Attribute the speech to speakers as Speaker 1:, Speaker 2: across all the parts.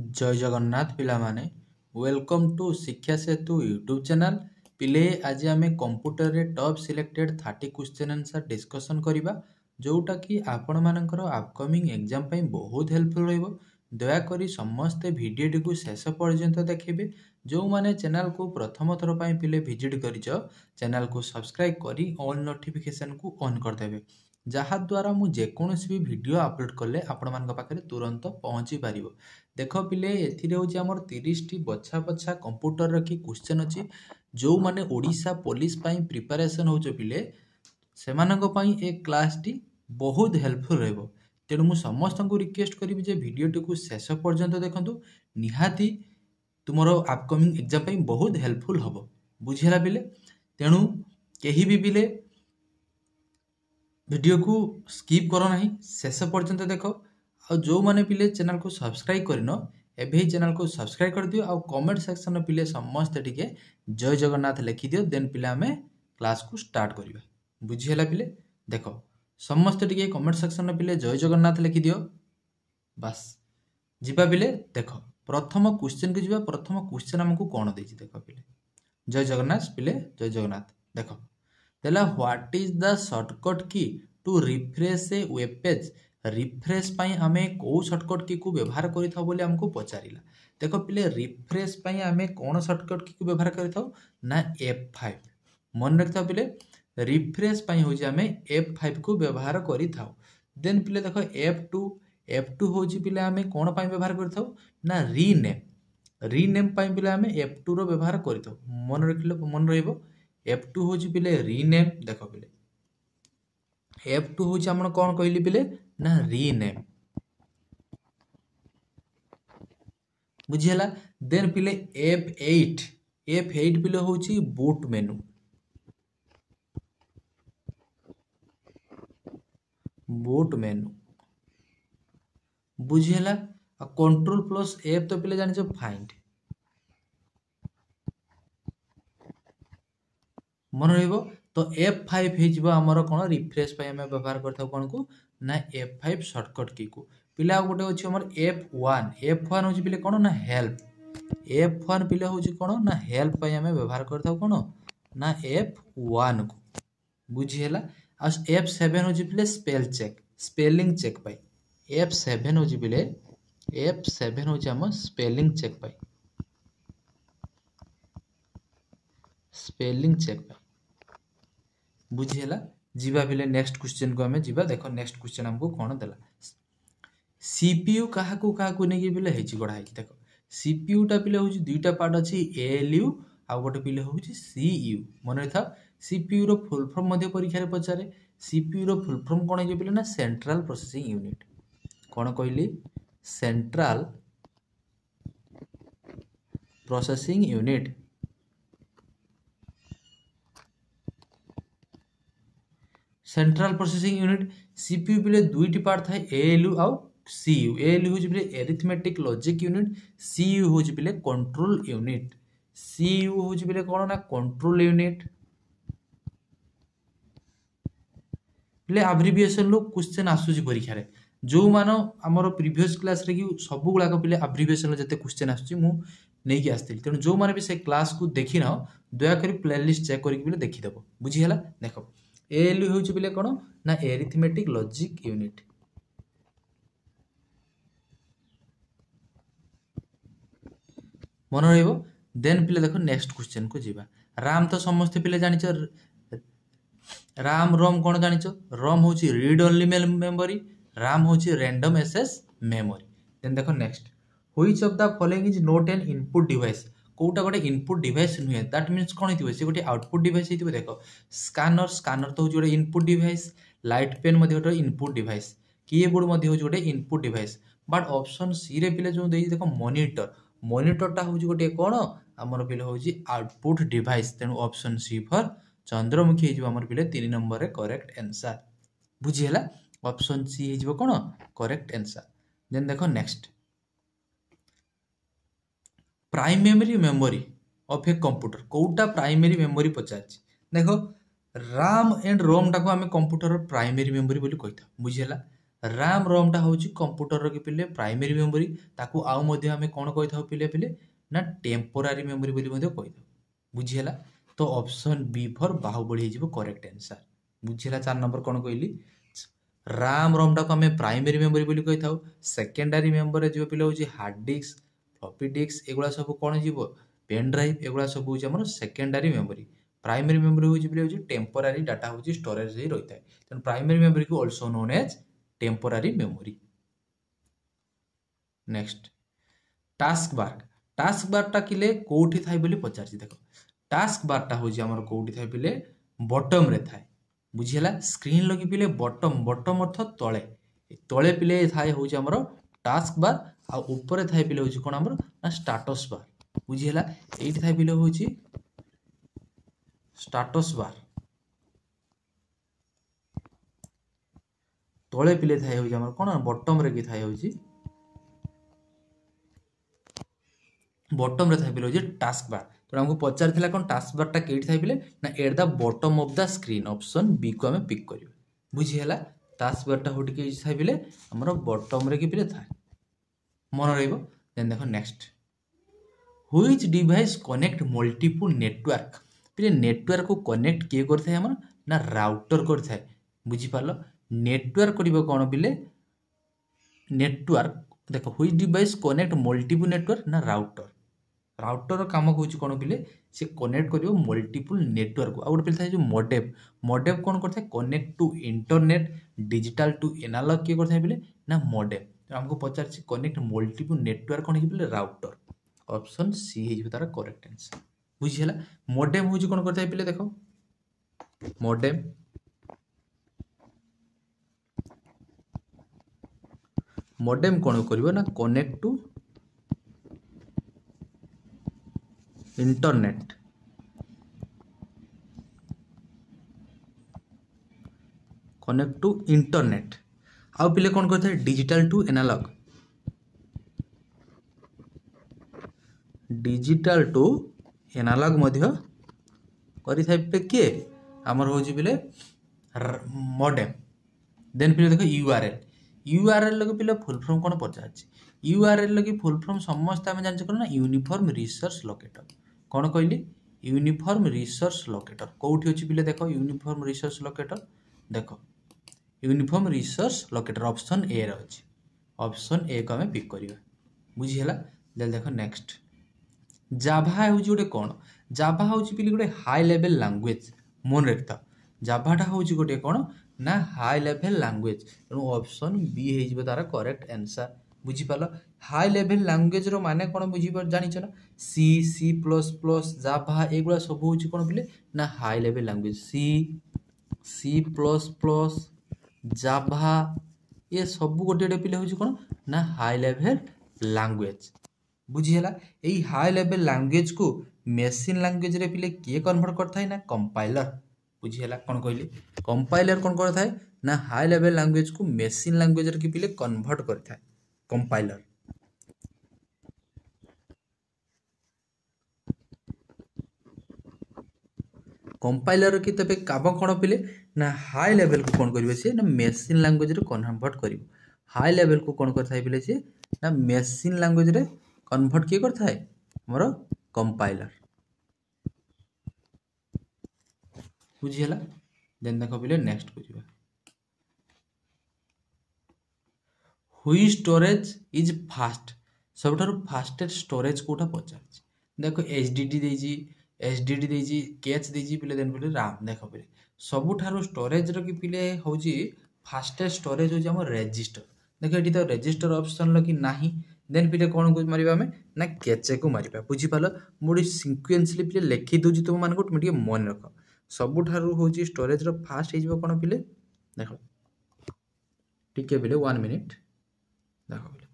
Speaker 1: जय जगन्नाथ पिला माने वेलकम टू शिक्षा सेतु यूट्यूब चैनल पिले आज आम कंप्यूटर रे top selected 30 question answer discussion करिबा जोटा कि आपण मानकर अपकमिंग एग्जाम पई बहुत हेल्पफुल रहइबो। दयाकरी समस्ते वीडियो को शेष पर्यंत देखिबे। जो माने चैनल को प्रथम थर पई पिले विजिट करिजो चैनल को सब्सक्राइब करी ऑल नोटिफिकेशन को ऑन कर देबे जहा द्वारा मु जेकोसी भी वीडियो अपलोड कले आपण मान पाखे तुरंत पहुंची पारिबो। देख पिले एथिरे होची हमर 30 टी बछा बछा कंप्यूटर रे की क्वेश्चन अछि जो माने ओडिशा पुलिस पई प्रिपरेशन होचो पिले सेमानंग पई ए क्लास टी बहुत हेल्पफुल रहबो। तेणु मु समस्त को रिक्वेस्ट करिवि जे वीडियो टी को शेष पर्यंत देखंतु निहाती तुमरो अपकमिंग एग्जाम पई बहुत हेल्पफुल हबो। बुझिला पिले तेणु केही भी पिले वीडियो को स्किप करो नहीं शेष पर्यंत देखो आ जो माने पिले चैनल को सब्सक्राइब करनो एबे ही चैनल को सब्सक्राइब कर दियो आ कमेंट सेक्शन में पिले समस्त टिके जय जगन्नाथ लिखि दियो देन पिले हमें क्लास को स्टार्ट करिबा। बुझिला पिले देखो समस्त टिके कमेंट सेक्शन में पिले जय जगन्नाथ लिखि दियो बस जिबा पिले देखो प्रथम क्वेश्चन को जिबा। प्रथम क्वेश्चन हमको कोन देछि देखो पिले जय जगन्नाथ पिले जय जगन्नाथ देखो देला what is the shortcut key to refresh a web page. Refresh पई हमें को शॉर्टकट की को व्यवहार करिथा बोली हमको पचारिला। देखो पिले रिफ्रेश पई हमें कोन शॉर्टकट की को व्यवहार करिथाउ ना F5 मन रखता पिले रिफ्रेश पई होजी हमें F5 को व्यवहार करिथाउ। देन पिले देखो F2 होजी पिले हमें कोन पई व्यवहार करिथाउ ना रीनेम पई पिले हमें F2 रो व्यवहार करिथाउ। मन रखिलो मन रहइबो F2 होजी पिले रीनेम। देखो पिले F2 होची हमन कोन कहली पिले ना रीनेम बुझियला। देन पिले F8 पिले होची बूट मेनू बुझियला। कंट्रोल प्लस F तो पिले जानि फाइंड मन रहइबो तो F5 हे जिवो हमर कोन रिफ्रेश पय हम व्यवहार करथाउ कोन को ना F5 शॉर्टकट की को। पिला गोटे अछि हमर F1 होछि पिले कोन ना हेल्प F1 पिले होछि कोन ना हेल्प पय हम व्यवहार करथाउ कोन ना F1 को बुझियला। आ F7 होछि पिले स्पेलिंग चेक पय F7 होछि पिले F7 होछि हम स्पेलिंग चेक पय बुझियला। जीवा पिले नेक्स्ट क्वेश्चन को हमें जीवा। देखो नेक्स्ट क्वेश्चन हमको कोन देला सीपीयू काहा को नेकी पिले हेची गडा हेची। देखो सीपीयू टा पिले होची दुईटा पार्ट अछि एएलयू आ गोटे पिले होची सीयू। मन रखा सीपीयू रो फुल फॉर्म मध्ये परीक्षा रे पचारे सीपीयू रो फुल फॉर्म कोन हे पिले ना सेंट्रल प्रोसेसिंग यूनिट कोन कहली central processing unit. Central processing unit CPU पिले दुईटी पार्ट थाए एएलयू आ सीयू। एएलयू होची पिले एरिथमेटिक लॉजिक यूनिट सीयू होची पिले कंट्रोल यूनिट। सीयू होची पिले कोन ना कंट्रोल यूनिट पिले एब्रिविएशन लो क्वेश्चन आसुची परीक्षा रे जो मानो हमर प्रीवियस क्लास रे की सब गुला को पिले एब्रिविएशन लो जते क्वेश्चन आसुची मु नै की आस्थिल। तेनु जो माने भी से क्लास को देखि न दया करी प्लेलिस्ट चेक करी पिले देखि देबो। बुझी हला देखो एएलयू होची पिले कोन ना एरिथमेटिक लॉजिक यूनिट मन रहइबो। देन पिले देखो नेक्स्ट क्वेश्चन को जीवा। राम तो समस्त पिले जानिचो राम रोम कोन जानिचो रोम होची रीड ओनली मेमोरी राम होची रैंडम एक्सेस मेमोरी। देन देखो next which of the following is not an input device. कोटा गोटे इनपुट डिवाइस नुहे दैट मींस कोन हितबे से गोटे आउटपुट डिवाइस हितबे। देखो स्कैनर तो होची गोटे इनपुट डिवाइस लाइट पेन मध्ये गोटे इनपुट डिवाइस कीबोर्ड मध्ये होची गोटे input device but option C रे पिले जो देई देखो मॉनिटर टा होची गोटे कोन हमर पिले होची आउटपुट डिवाइस। तेनु ऑप्शन सी फॉर चंद्रमुखी हे जिवो हमर पिले 3 नंबर रे करेक्ट आंसर। बुझी हला ऑप्शन सी हे जिवो कोन करेक्ट आंसर। देन देखो next primary memory of a computer कोटा प्राइमरी मेमोरी पचाछि। देखो राम एंड रोम टाको हमें कंप्यूटर प्राइमरी मेमोरी बोली कहिथा। बुझी हला RAM ROM टा होची कंप्यूटर रो के पिले प्राइमरी मेमोरी ताकू आउ मध्ये हमें कोन कहि थाउ पिले पिले ना टेम्पोरारी मेमोरी बोली मध्ये कहि थाउ बुझी हला तो ऑप्शन बी फॉर बाहुबली हो करेक्ट आंसर बुझी हला 4 नंबर कोन कहली RAM ROM टा को हमें प्राइमरी मेमोरी बोली कहि थाउ सेकेंडरी मेमोरी जो पिले होची हार्ड डिस्क फ्लॉपी डिस्क एगुला सब कोन जीवो पेन ड्राइव एगुला सब होची हमर सेकेंडरी मेमोरी प्राइमरी मेमोरी होची पिले होची टेम्पोरारी डाटा होची स्टोरेज रे रहिता है प्राइमरी मेमोरी को also known as temporary memory next task bar टा किले कोठी थाई बोली पचारछि देखो टास्क बार टा होची हमर कोठी थाई पिले बॉटम रे थाई बुझिला स्क्रीन लगी पिले बॉटम अर्थ तळे तळे पिले थाई होची हमर टास्क बार आ ऊपर थाई पिले होची कोन हमर ना स्टेटस बार बुझिला एठी थाई पिले होची स्टेटस बार तळे पिले थाई होची हमर कोन बॉटम रे की थाई होची बॉटम रे थाई पिले होची टास्क बार तो हमको पचार थिला कोन टास्क बार टा केठी थाई पिले ना at the bottom of the screen option B को हमें पिक करियो बुझी हला टास्क बार टा होटी के थाई पिले हमर बॉटम रे की पिले थाई मन रहइबो देन देखो next which device connect multiple network पिले नेटवर्क को कनेक्ट के करथाय हमर ना राउटर करथाय बुझी पालो नेटवर्क करिबो कोन पिले नेटवर्क देखो which device connect multiple network ना राउटर राउटर काम होची कोन पिले से कनेक्ट करियो मल्टीपल नेटवर्क आ गोटे पिले थाय जो मॉडेम कोन करथाय connect to internet digital to analog के करथाय पिले ना मॉडेम तो हमको पचार छी कनेक्ट मल्टीपल नेटवर्क कोन पिले राउटर ऑप्शन सी हे तारा करेक्ट आंसर बुझी हला मॉडेम होची कोन करथाय पिले देखो मॉडेम कोन करिवो ना connect to internet connect to internet आउ पिले कोन करथाय डिजिटल टू एनालॉग मध्य करि थाय पे के हमर होची पिले मॉडेम देन पिले देखो यूआरएल लगे पिले फुल फॉर्म कोन पचाछि यूआरएल लगे फुल फॉर्म समस्त हम जान ना यूनिफॉर्म रिसोर्स लोकेटर कोन कहली यूनिफॉर्म रिसोर्स लोकेटर कोठी अछि पिले देखो यूनिफॉर्म रिसोर्स लोकेटर देखो uniform resource locator option A रे अछि ऑप्शन ए को हमें पिक करियो बुझी हला ले देखो नेक्स्ट जावा होची गोटे कोन जावा होची पिले गोटे हाई लेवल लैंग्वेज मन रखता जावा टा होची गोटे कोन ना हाई लेवल लैंग्वेज तेणु ऑप्शन बी हे जिवो तारा करेक्ट आंसर बुझी पालो हाई लेवल लैंग्वेज रो माने कोन बुझी पर जानि छ ना सी सी प्लस प्लस जावा एगुला सब होची कोन पिले ना high level language C C plus plus Java ये सब गोटे गोटे पिले होची कोन ना हाई लेवल लैंग्वेज बुझी हला एई हाई लेवल लैंग्वेज को मशीन लैंग्वेज रे पिले के कन्वर्ट करथाय ना कंपाइलर बुझी हला कोन कहली कंपाइलर कोन करथाय ना हाई लेवल लैंग्वेज को मशीन लैंग्वेज रे पिले कन्वर्ट करथाय कंपाइलर कंपाइलर की तबे काम कोन पिले ना हाई लेवल को कोन करबे से ना मशीन लैंग्वेज रे कन्वर्ट करिवो हाई लेवल को कोन करथाय पिले से ना मशीन लैंग्वेज रे कन्वर्ट के करथाय हमरो कंपाइलर बुझियला देन देखो पिले नेक्स्ट बुझिबा हुई स्टोरेज इज फास्ट सबठार फास्टेस्ट स्टोरेज कोटा पचार देखो एचडीडी देजी एचडीडी देजी कैच देजी पिले देन पिले राम देखो पिले सबठार स्टोरेज रो की पिले होजी फास्टेस्ट स्टोरेज होजी हमर रजिस्टर देखो एटी तो रजिस्टर ऑप्शन लगी नाही देन पिले कोन को मारिबा हमें ना कैचे को मारिबा बुझी पालो मोडी सीक्वेंसली पिले लिखि दोजी तुम मान को टिके मन रख सबठार होजी स्टोरेज रो फास्ट हेजिबो कोन पिले देखो टिके पिले 1 मिनिट देखो पिले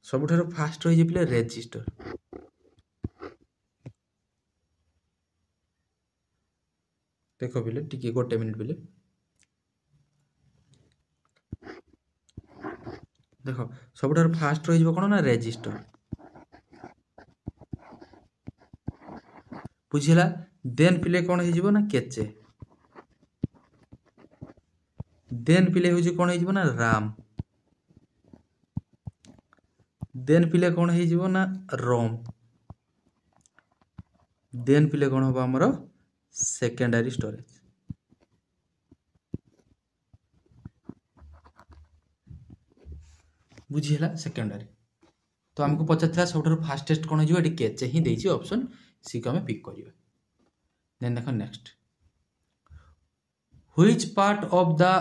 Speaker 1: सबठार फास्ट होई जे पिले रजिस्टर देखो पिले टिके गोटे मिनिट पिले देखो सबठार फास्ट रही जो कोन ना रजिस्टर बुझिला देन पिले कोन हे जिवो ना केचे देन पिले हो जे कोन हे जिवो ना राम देन पिले कौन हो ना रोम देन पिले कौन हम आमर सेकेंडरी स्टोरेज बुझीला सेकेंडरी तो आमको पचार सब फास्टेस्ट कौन हो कैचे ही देती ऑप्शन सी को आम पिक करिया देन देख next which part of the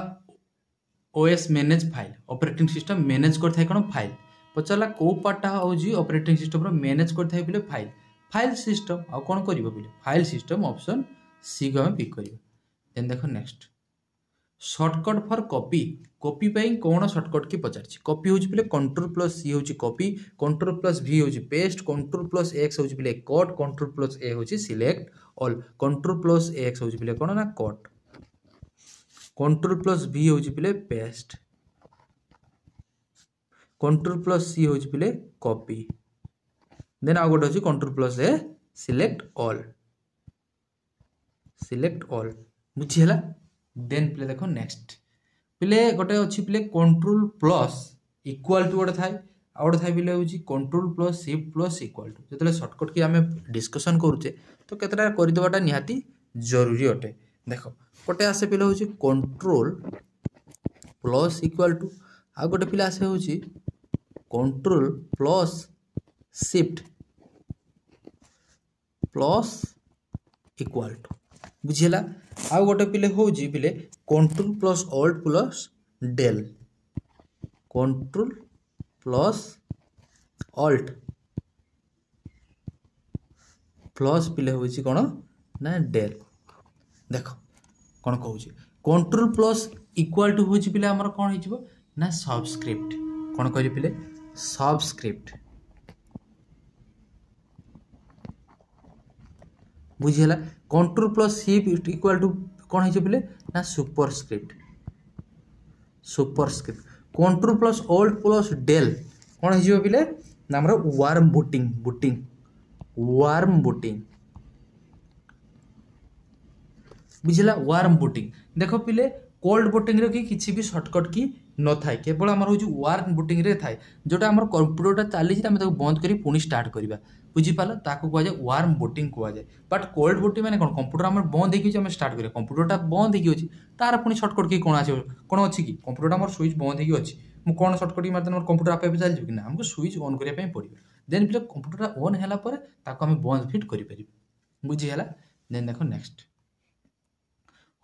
Speaker 1: OS manage file operating system manage करथाय कोन फाइल पचारला को पार्टा होजी ऑपरेटिंग सिस्टम रो मैनेज करथाय बिले फाइल फाइल सिस्टम आ कोन करिवो बिले फाइल सिस्टम ऑप्शन सी को हम पिक करिवो देन देखो next shortcut for copy copy पाई कोन शॉर्टकट की पचारछि कॉपी होजी बिले कंट्रोल प्लस सी होजी कॉपी कंट्रोल प्लस वी होजी पेस्ट कंट्रोल प्लस एक्स होजी बिले कट कंट्रोल प्लस ए होजी select all control plus X होजी बिले कोन ना कट कंट्रोल प्लस वी होजी बिले पेस्ट कंट्रोल प्लस सी होजी बिले कॉपी देन आउ गोटे होची control plus A select all बुझीला देन पिले देखो नेक्स्ट पिले गोटे अच्छी पिले कंट्रोल प्लस इक्वल टू गोटे थाए आ गोटे थाए पिले होची control plus shift plus equal to जतले शॉर्टकट की आमे डिस्कशन करूचे तो केतरा करि देबाटा निहाती जरूरी अटे देखो गोटे आसे पिले होची कंट्रोल प्लस इक्वल टू आ गोटे पिले आसे होची control plus shift plus equal to बुझीला आ गोटे पिले होची पिले control plus alt plus del control plus alt plus पिले होची कोन ना डेल देखो कौन कहूँ कंट्रोल प्लस इक्वल टू हूँ पिले आमर कौन हो ना सबस्क्रिप्ट कौन कह पिले सबस्क्रिप्ट बुझीला control plus shift equal to कौन हो पिले ना superscript control plus alt plus del कौन हो पिले ना आमर वार्म बूटिंग बुझला वार्म बूटिंग देख पिले कोल्ड बूटिंग रे किसी भी शॉर्टकट की न थाए केवल आमर हो वार्म बूटिंग रे थाए जोटा आमर कंप्यूटरटा चली बंद करी पुणी स्टार्ट करवा बुझीपाल ताकू कहुए वार्म बूटिंग कहुए बट कोल्ड बूटिंग मैंने कौन कंप्यूटर आम बंद हो स्टार्ट करें कंप्यूटरटा बंद होगी तार पुणी शॉर्टकट की कौन आस कौन अच्छी कि कंप्यूटर आम स्विच बंद हो अच्छी मुझे कौन शॉर्टकट की मारते कंप्यूटर आपे चल कि ना आमको स्विच ऑन करने पड़ो देन पिले कंप्यूटर ऑन है आम बंद फिट कर बुझीगला देन देख next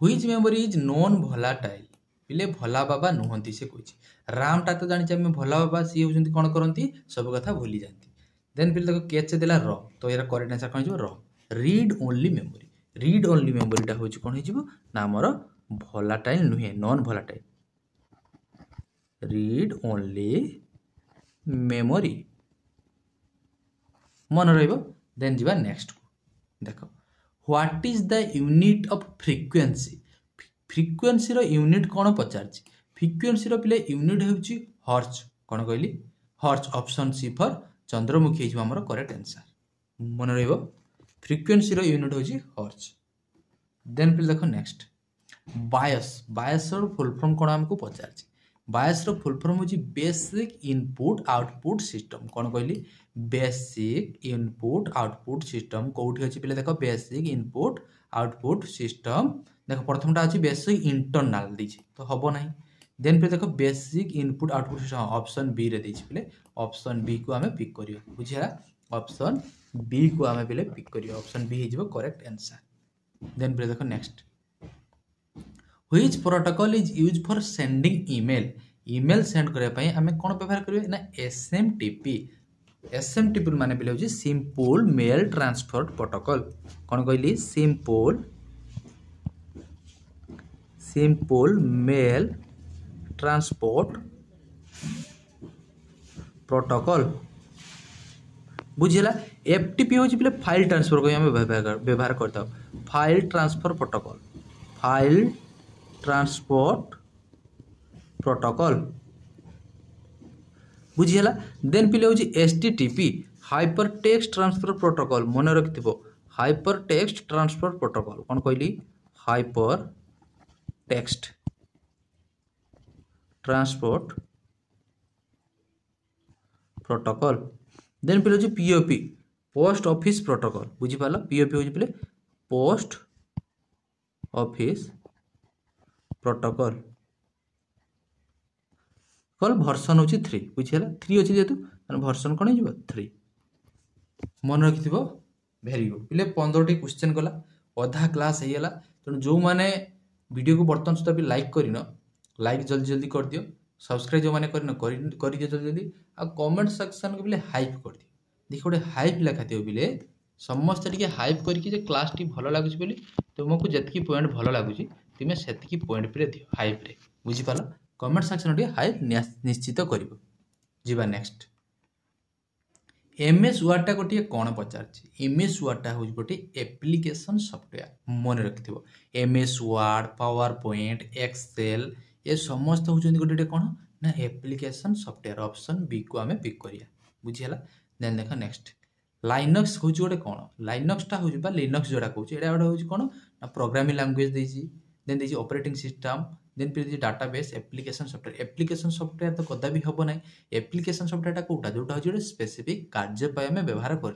Speaker 1: which memory is non volatile पिले भोला बाबा नुहंती से कही रामटा तो जानी आम भोला बाबा सी होती कौन करती सब कथा भूली जाती देन पिले देखो कैच देला र तो यार करेक्ट आंसर कौन हो रीड ओनली मेमोरीटा हूँ कौन हो आमर भोलाटाइल नुहे non volatile read only memory मन रहिबो देन जीवा नेक्स्ट को देखो what is the unit of frequency रो यूनिट कौन पचार फ्रिक्वेन्सी रो पिले यूनिट होची हर्ट्ज कौन कहली hertz option C for Chandramukhi हो आमर करेक्ट आंसर मन रहिबो फ्रिक्वेन्सी रो यूनिट होची हर्ट्ज देन पिले देखो नेक्स्ट बायस रो फुल फॉर्म कौन हमको पचार बायस रो फुल फॉर्म होची बेसिक इनपुट आउटपुट सिस्टम कौन कहली बेसिक इनपुट आउटपुट सिस्टम कौटी अच्छी पिले देख बेसिक इनपुट आउटपुट सिस्टम देख प्रथमटा अच्छी बेसिक इंटरनाल दीजिए तो हम ना देन फिर देख basic input output system option B रे दीजिए पिले ऑप्शन बी को आम पिक करियो बुझिया ऑप्शन बी को आम पिले पिक करियो ऑप्शन बी हो करेक्ट आंसर देन फिर देख next which protocol is use for sending email send करने आम कौन व्यवहार करें ना एसएमटीपी माने पिले होची सिंपल मेल ट्रांसफर प्रोटोकॉल कौन कहली सिंपल मेल ट्रांसपोर्ट प्रोटोकॉल बुझीला एफटीपी होची पिले फाइल ट्रांसफर को हम व्यवहार करता file transfer protocol file transport protocol बुझीगला देन पिले होची HTTP hyper text transfer protocol मन रखिथिबो हाइपर टेक्स्ट ट्रांसफर प्रोटोकॉल कौन कहली hyper text transport protocol then पिले होची पीओपी पोस्ट ऑफिस प्रोटोकॉल बुझी पालो पीओपी होची पिले पोस्ट ऑफिस प्रोटोकॉल कल भर्सन होची 3 बुझिला 3 होची जेतु भर्सन कोन हिजो 3 मन रखिथिबो वेरी गुड पिले 15 टी क्वेश्चन गला अधा क्लास हेला तण जो माने वीडियो को बर्तन सुधा भी लाइक करिनो लाइक जल्दी जल्दी कर दियो सब्सक्राइब जो माने करिनो करि दियो जल्दी जल्दी आ कमेंट सेक्शन को बिले हाइप कर दियो देखो गोटे हाइप लिखा दियो बिले समस्त टिके हाइप करके जे क्लास टी भलो लागुची बोली तुमको जतकी पॉइंट भलो लागुची तुमे सेतकी पॉइंट पे दियो हाइप रे बुझी पालो कमेंट सेक्शन टी हाइप निश्चित करिवो जीवा नेक्स्ट एमएस वर्ड टा गोटे कौन पचार एमएस वर्ड टा हूँ गोटे एप्लिकेशन सॉफ्टवेयर मन रखिथो MS Word PowerPoint Excel ये समस्त हूँ गोटे कौन ना एप्लिकेशन सॉफ्टवेयर ऑप्शन बी को आम पिक करिया बुझीगला देन देख नेक्स्ट लाइनक्स हूँ गोटे कौन लाइनक्स टा हूँ लिनक्स जोड़ा कहूँ यहाँ गोटे हूँ कौन ना प्रोग्रामिंग लैंग्वेज देसी देन देसी ऑपरेटिंग सिस्टम देन फिर डाटाबेस एप्लिकेशन सॉफ्टवेयर तो कदा भी हम ना एप्लिकेशन सॉफ्टवेयर कोटा जोटा हूँ स्पेसिफिक कार्य आम व्यवहार कर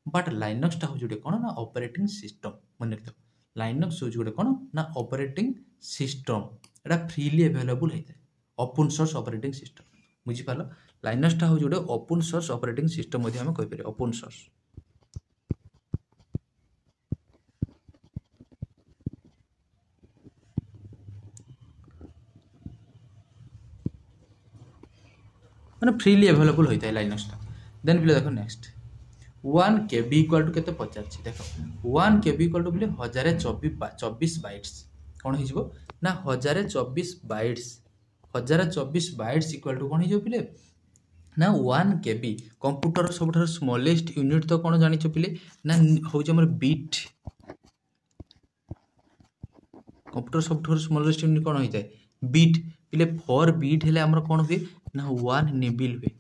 Speaker 1: बट लाइनक्स टा हूँ गोटे कौन ना ऑपरेटिंग सिस्टम मन रखिथ लाइनक्स हूँ गोटे कौन ना ऑपरेटिंग सिस्टम एटा फ्रीली अवेलेबल होता है ओपन सोर्स ऑपरेटिंग सिस्टम बुझीपाल लाइनक्स टा हूँ गोटे ओपन सोर्स ऑपरेटिंग सिस्टम आम कहीपर ओपन सोर्स मैंने फ्रीली अवेलेबल होता है लाइनक्स टा देन पिले देखो नेक्स्ट 1 KB इक्वल टू केते पचार देखो 1 KB इक्वल टू बोले 1024 बाइट्स कौन हो ना 1024 बाइट्स 1024 बाइट्स इक्वल टू कौन हो पिले ना 1 KB कंप्यूटर सब स्मॉलेस्ट यूनिट तो कौन जानी पिले ना हूँ आम बीट कंप्यूटर सब स्मॉलेस्ट यूनिट कौन होता है बीट पिले 4 बीट हेले हमर कौन हुए ना 1 निबिल हुए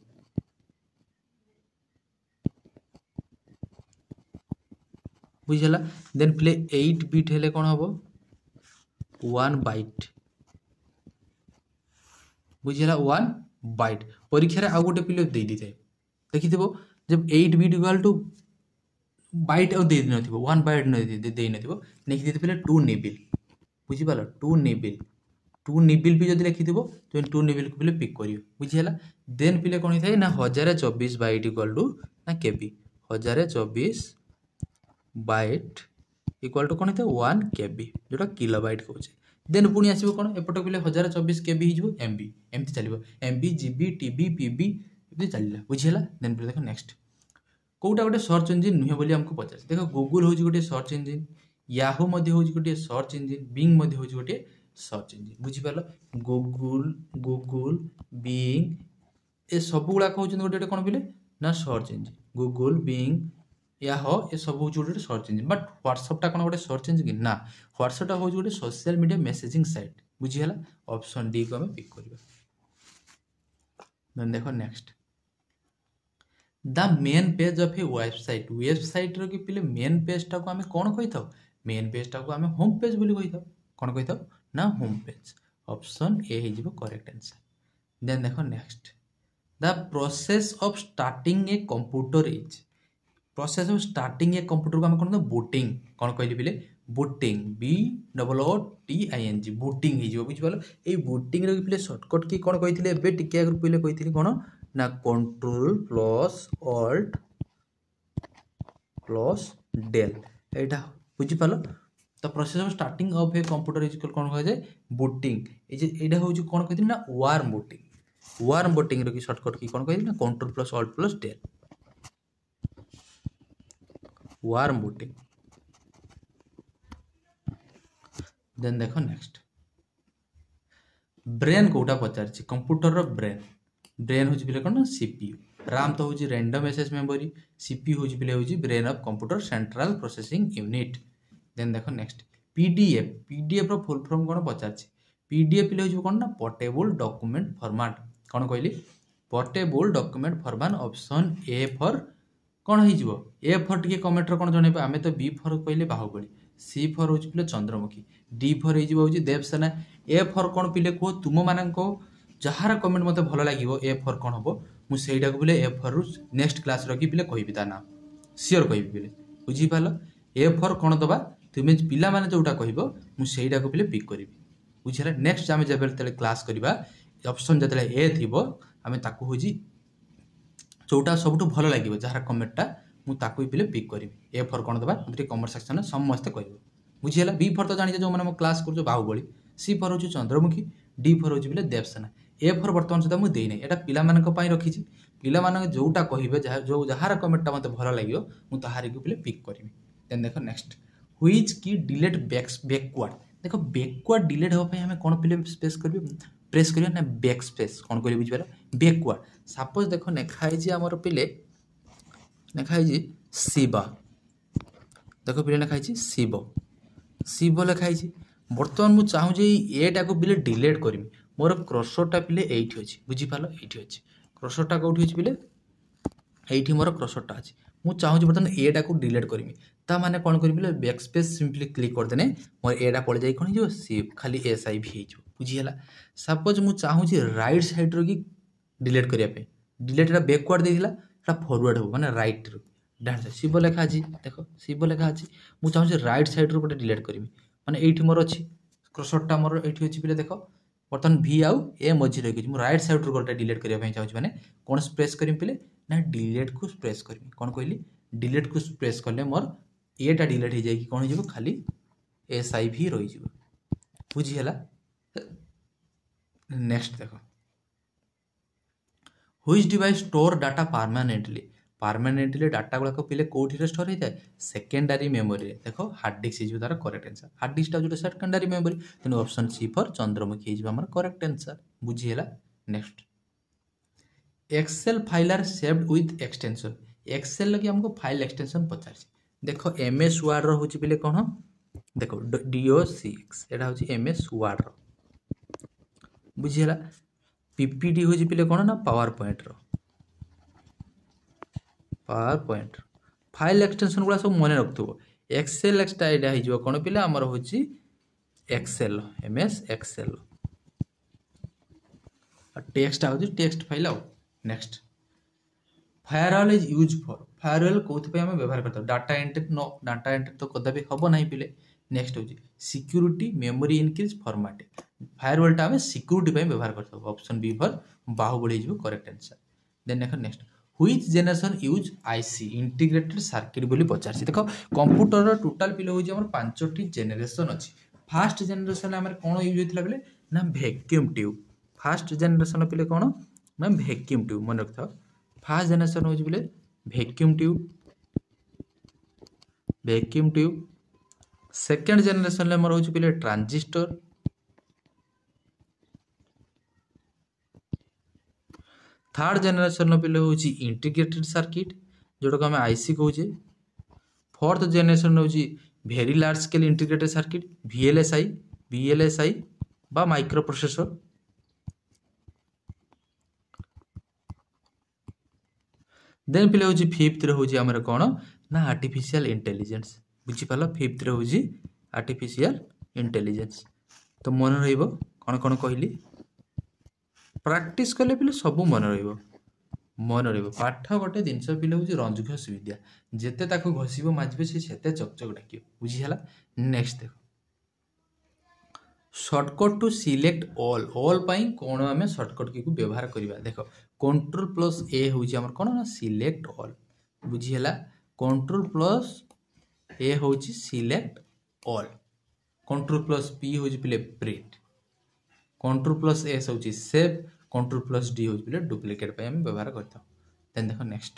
Speaker 1: बुझला देन पिले 8 बीट हेले कौन हम 1 बाइट बुझला 1 बाइट परीक्षा आउ गोटे पिले दे दी थाए देखिथिबो जब 8 बीट इक्वल टू बाइट आउ दे नथिबो 1 बाइट दे नथिबो नेक्स्ट दे पिले 2 निबिल बुझी पालो 2 निबिल 2 निबिल भी जब लिखि तो 2 निबिल को पिले पिक करियो बुझीला देन पिले कौन होता है ना 1024 बाइट इक्वल टू ना केबी 1024 बाइट इक्वल टू कौन होता है 1 केबी जोटा किलोबाइट कहूँ देन पुणी आसो कौन एपट पिले 1024 केबी हो एमबी एमती चलो एमबी जीबी टीबी पीबी एमती चलला बुझीला देन पिले देखो नेक्स्ट कोटा गोटे सर्च इंजिन नुहे बोली हमको पचार देखो गूगल हूँ गोटे सर्च इंजिन याहू हूँ गोटे सर्च इंजिन बिंग हूँ गोटे सर्च इंजिन बुझीपाल गूगल बिंग ए सब गुड़ाक हूँ गोटे कौन बोले ना search engine Google Bing Yahoo ये सब हूँ गोटे सर्च इंजिन बट व्हाट्सएप टा कौन गोटे सर्च इंजिन ना व्हाट्सएप टा हूँ गोटे सोशल मीडिया मेसेजिंग साइट बुझीगला ऑप्शन डी को आम पिक करवा देखो next the main page of a website रो कि पिले मेन पेज टा को आम कौन कही था मेन पेज टा को आम होम पेज बोली कही था कौन कही था ना होम पेज ऑप्शन ए हो करेक्ट आंसर देन देखो next the process of starting A computer is process of starting a computer को आम कौन बूटिंग कौन कहली पिले बूटिंग BOOTING बूटिंग हो बुझिपाल ये बूटिंग रो पिले शॉर्टकट की कौन कही एबे टिके आगर पिले कही कौन ना control plus alt plus del एटा बुझिपाल तो process of starting of a computer is कौन कह जाए बूटिंग एटा हूँ कौन कही ना वार्म बूटिंग रो की शॉर्टकट की कौन कही ना control plus alt plus del warm booting then देखो नेक्स्ट ब्रेन कोटा पचार कंप्यूटर रो ब्रेन हूँ पिले कौन ना सीपीयू RAM तो हूँ रैंडम एक्सेस मेमोरी CPU हूँ पिले हूँ brain of computer central processing unit then देखो नेक्स्ट पीडीएफ रो फुल फॉर्म कौन पचार पीडीएफ पिले हूँ कौन ना पोर्टेबल डॉक्यूमेंट फॉर्मेट कौन कहली portable document format option A for कौन हो ए फॉर टी कमेंट कौन जन आम तो बी फॉर कहले बाहुबली सी फॉर हूँ पिले चंद्रमुखी डी फॉर हो देवसेना ए फॉर कौन पिले कह तुम मान जार कमेंट मत भल लगे ए फॉर कौन हम मुझे बोले ए फर रु नेक्स्ट क्लास रखी पिले कहबी ता ना सियोर कहबी पिले बुझीपाल ए फर कौन दबा तुम्हें पिला माने जोटा कहब मुझे पिले पिक करी बुझे नेक्स्ट आम जब क्लास करवा ऑप्शन जो ए थी आम ताकू हूँ जोटा सब भल लगे जार कमेंटा मुझे पिले पिक करी ए फर कौन दबा मत कमेंट सेक्शन में समस्ते कह बुझीगला बी फर तो जानी जो मैंने क्लास कर बाहुबली सी फर हूँ चंद्रमुखी डी फर हूँ बोले देवसेना ए फर बर्तमान सुधा मुझे देना यहाँ पिला रखी पिला जोटा कहे जो जार कमेंटा मत भल लगे मुझे ताहारी को पिले पिक करी देन देख नेक्स्ट व्हिच की डिलीट बैकवर्ड देख बैकवर्ड डिलीट होगा आम कौन पिले स्पेस कर प्रेस करिया ना बैक स्पेस कौन कहले बुझिपार बैकवर्ड सपोज देख नेखाई आमर पिले नेखाई शिव देख पिले नेखाई शिव शिव लिखाई बर्तमान मुझे चाहूँ एटा को पिले डिलीट करमी मोर क्रसरटा पिले एठी अछि बुझिपाल एठी अछि क्रसरटा कोठी अछि पिले एठी मोर क्रसरटा अछि मु चाहूँ बर्तमान एटा को डिलीट करमी ता माने कौन करी पिले बैक स्पेस सिंपली क्लिक कर देने मोर एटा पड़ जाई कोन जो शिव खाली SIV हो बुझीगला सपोज मु चाहूँ राइट साइड रो की डिलीट करिया पे डिलीट एटा बैकवर्ड देथिला एटा फॉरवर्ड हो माने राइट रो डान शिव लेखा अछि देखो शिव लेखा अछि मु चाहूँ राइट साइड रो पटे डिलीट करमी माने एठी मोर अछि क्रसरटा मोर एठी अछि पिले देखो बर्तमान V आउ ए मझी रही मुझे राइट साइड रो गोटे डिलीट करने चाहिए मैंने कौन प्रेस करी पिले ना डिलीट को प्रेस करी कौन कहली डिलीट को प्रेस कले मोर एटा डिलीट हो जाए कौन हो खाली SIV रही बुझीगला नेक्स्ट देख which device store data permanently data गुड़ाक पिले कौटी स्टोर होता है सेकेंडरी मेमोरी देख हार्ड डिस्क तार करेक्ट आंसर हार्ड डिस्क जो सेकेंडरी मेमोरी तेणु ऑप्शन सी फॉर चंद्रमुखी आम करेक्ट आंसर बुझीगला next Excel file are saved with extension Excel लगे हमको फाइल एक्सटेंशन पचार देख MS वर्ड रो होची पिले कौन देख DOCX एटा होची MS वर्ड रो बुझीगला PPT होची पिले कौन ना पावर पॉइंट रो फाइल एक्सटेंशन गुड़ा सब मन रखुव एक्सेल एक्सटा हो कौन पिले आमर हूँ एक्सेल MS एक्सेल टेक्स्ट हूँ टेक्स्ट फाइल आउ next firewall is use for firewall कौन आम व्यवहार करता data entry no data entry तो कदापि हम ना पिले नेक्स्ट हूँ सिक्यूरीटी मेमोरी इनक्रीज फॉर्मेट फायरवॉलटा आम सिक्यूरीटी व्यवहार करता option B for Baahubali correct answer then देखो next which generation use IC integrated circuit बोली पचार देख कंप्यूटर टोटाल पिले हूँ आम 5टी जेनेरेशन अच्छी फास्ट जेनेरेशन आम कौन यूज होता बेले ना वैक्यूम ट्यूब फास्ट जेनेरेशन पिले कौन ना वैक्यूम ट्यूब मन रखा फास्ट जेनेरेशन हूँ बोले वैक्यूम ट्यूब सेकेंड जेनेरेशन मोर हूँ पिले ट्रांजिस्टर थर्ड जेनेरेशन पिले हूँ इंटीग्रेटेड सर्किट जोटा आम IC कहे फोर्थ जेनेरेशन हूँ very large scale integrated circuit VLSI बा माइक्रो प्रोसेसर देन पिले हूँ फिफ्थ हूँ आमर कौन ना आर्टिफिशियल इंटेलिजेंस बुझीपाल फिफ्थ हूँ आर्टिफिशियल इंटेलिजेंस तो मन रहिबो कौन कौन कहली प्रैक्टिस कले पिले सब मन रहिबो पाठ गोटे जिनस पिले हूँ रंजुघस विद्या जेते ताको घसीबो माजिबे से चकचक डाक बुझीगला नेक्स्ट देख शॉर्टकट टू सिलेक्ट ऑल पाई कौन आम शॉर्टकट की व्यवहार करवा देख Ctrl+A हूँ आमर कौन ना सिलेक्ट ऑल बुझीगला Ctrl+A हूँ सिलेक्ट ऑल Ctrl+P हूँ पिले प्रिंट Ctrl+S हूँ सेव Ctrl+D हूँ पिले डुप्लिकेट आम व्यवहार करता देन देख नेक्स्ट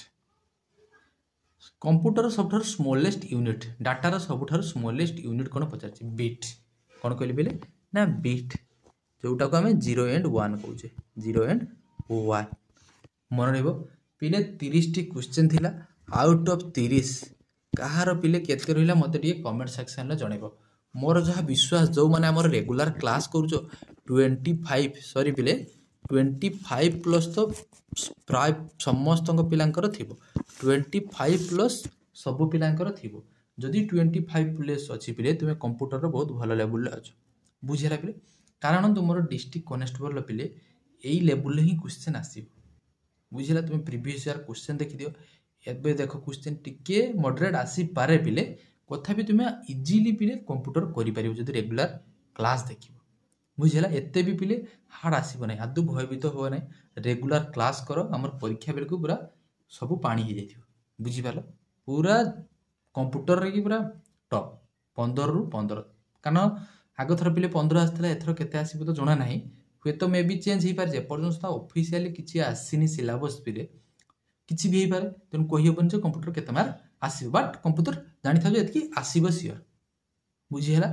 Speaker 1: कंप्यूटर सब स्मॉलेस्ट यूनिट डाटार सब स्मॉलेस्ट यूनिट कौन पचार बिट कौन कहली बोले ना बिट जोटा को आम 0 and 1 कहे 0 and 1 मन रहिबो पिले 30टी क्वेश्चन थिला आउट ऑफ 30 कहार पिले केते रहिला मते टिके कमेंट सेक्शन रे जणेबो मोर जहा विश्वास जो माने हमर रेगुलर क्लास करूचो 25 प्लस तो प्राय समस्त पिलांकर थिबो 25 प्लस सब पिलांकर थिबो जदि 25 प्लस अच्छी पिले तुम कंप्यूटर बहुत भल लेवल अच्छ बुझेगा पिले कारण तुम डिस्ट्रिक्ट कनेस्टेबल पिले यही लेवल ही क्वेश्चन आसो बुझिला तुम प्रीवियस ईयर क्वेश्चन देखि दियो एबे देखो क्वेश्चन टिके मॉडरेट आसी पारे पिले कथा भी तुम इजीली पिले कंप्यूटर करि परिबो जदि रेगुलर क्लास देखिबो बुझिला एते भी पिले हार्ड आसीबो नै आदु भयभीत हो नै रेगुलर क्लास करो हमर परीक्षा बेल को पूरा सब पानी हो जाइथिबो बुझि पालो पूरा कंप्यूटर रे की पूरा टॉप 15 रु 15 कारण आग थर पिले 15 आसला एथर केते आसीबो तो जणा नाही हुए तो मे भी चेंज ही पार जे पर्यंत ऑफिशियली किछि आसीनी सिलेबस पिले किछि भी पारे तेन कहि हबन जे कंप्यूटर केते मार आसीबो बट कंप्यूटर जानि थाबो एतकी आसीबो सियर बुझी हला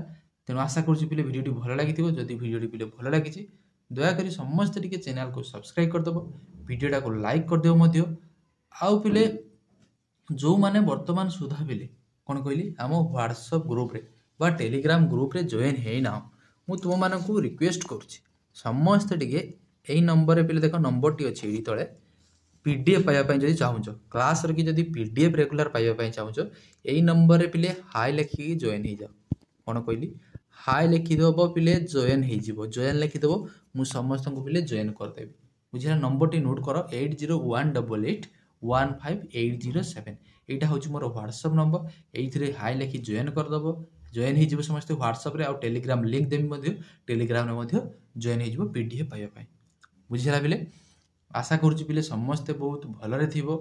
Speaker 1: तेणु आशा करुच्ची पिले भिडियोटी भल लगी जदि भिडियोटी पिले भल लगी दयाकोरी समस्ते टिके चैनल को सब्सक्राइब करदेव भिडियोटा को लाइक करदेव आउ पिले जो माने वर्तमान सुधा पिले कौन कहली आम व्हाट्सएप ग्रुप रे बा टेलीग्राम ग्रुप रे जॉइन है ना मु तुम मानक रिक्वेस्ट करुच्ची समस्ते टिके एई नंबर रे पिले देखो नंबर टी अछि एई तळे पीडीएफ पाइबा जदि चाहूँ क्लास रे कि जदि पीडीएफ रेगुलर पाइबा चाहूँ एई नंबर रे पिले हाई लिखिकी जॉइन हो जाओ कौन कहली हाई लिखिदेव पिले जॉइन हो जॉइन लिखिदेव मु समस्त को पिले जॉइन करदेवी बुझा नंबर टी नोट कर 8018881580 यहाँ हूँ मोर व्हाट्सएप नंबर ये हाई लिखि जॉइन करदेव जॉइन हो समस्त व्हाट्सएप रे आ टेलीग्राम लिंक देवी टेलीग्राम जॉइन हो पीडीएफ पाइबा बुझा पिले आशा करुच्ची पिले समस्ते बहुत भलरे थिबो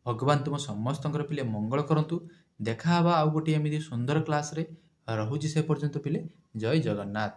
Speaker 1: भगवान तुम समस्त पिले मंगल करंतु देखा आउ गोटे एमती सुंदर क्लास रे रहुची से पर्यंत पिले जय जगन्नाथ।